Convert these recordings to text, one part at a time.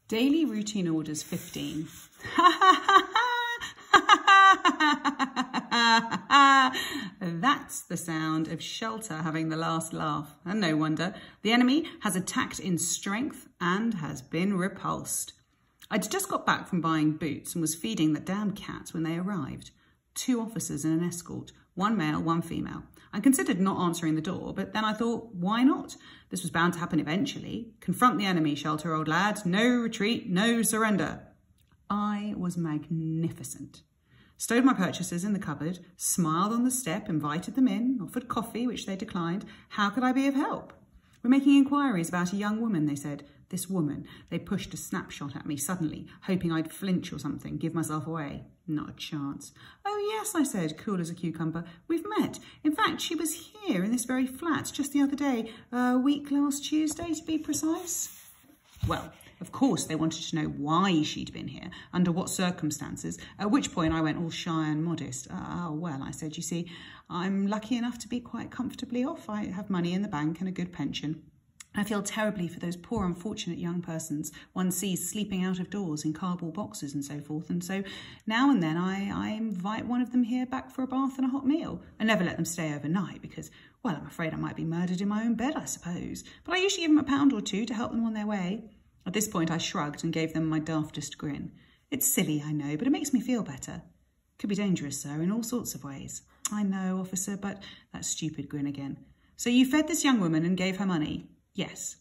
Daily routine orders 15. That's the sound of Shelter having the last laugh. And no wonder. The enemy has attacked in strength and has been repulsed. I'd just got back from buying boots and was feeding the damn cats when they arrived. 2 officers and an escort, 1 male, 1 female. I considered not answering the door, but then I thought, why not? This was bound to happen eventually. Confront the enemy, Shelter, old lad. No retreat, no surrender. I was magnificent. Stowed my purchases in the cupboard, smiled on the step, invited them in, offered coffee, which they declined. How could I be of help? We're making inquiries about a young woman, they said. This woman. They pushed a snapshot at me suddenly, hoping I'd flinch or something, give myself away. Not a chance. Oh, yes, I said, cool as a cucumber. We've met. In fact, she was here in this very flat just the other day, a week last Tuesday, to be precise. Well, of course, they wanted to know why she'd been here, under what circumstances, at which point I went all shy and modest. Well, I said, you see, I'm lucky enough to be quite comfortably off. I have money in the bank and a good pension. I feel terribly for those poor, unfortunate young persons one sees sleeping out of doors in cardboard boxes and so forth. And so now and then I invite one of them here back for a bath and a hot meal. I never let them stay overnight because, well, I'm afraid I might be murdered in my own bed, I suppose. But I usually give them £1 or 2 to help them on their way. At this point, I shrugged and gave them my daftest grin. It's silly, I know, but it makes me feel better. Could be dangerous, sir, in all sorts of ways. I know, officer, but that stupid grin again. So you fed this young woman and gave her money? Yes.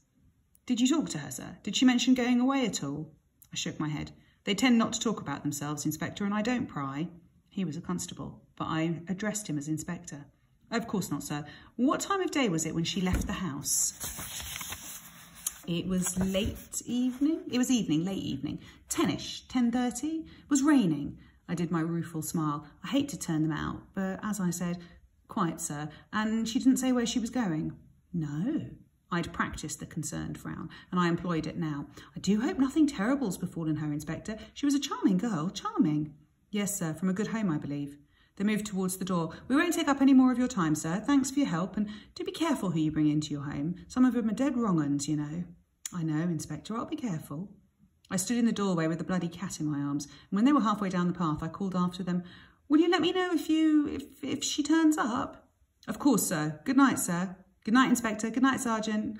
Did you talk to her, sir? Did she mention going away at all? I shook my head. They tend not to talk about themselves, Inspector, and I don't pry. He was a constable, but I addressed him as Inspector. Of course not, sir. What time of day was it when she left the house? It was late evening. It was evening, late evening. 10ish, 10:30. It was raining. I did my rueful smile. I hate to turn them out, but as I said, quite, sir. And she didn't say where she was going? No. I'd practiced the concerned frown, and I employed it now. I do hope nothing terrible's befallen her, Inspector. She was a charming girl, charming. Yes, sir, from a good home, I believe. They moved towards the door. We won't take up any more of your time, sir. Thanks for your help, and do be careful who you bring into your home. Some of them are dead wrong uns, you know. I know, Inspector, I'll be careful. I stood in the doorway with the bloody cat in my arms, and when they were halfway down the path, I called after them, will you let me know if she turns up? Of course, sir. Good night, sir. Good night, Inspector. Good night, Sergeant.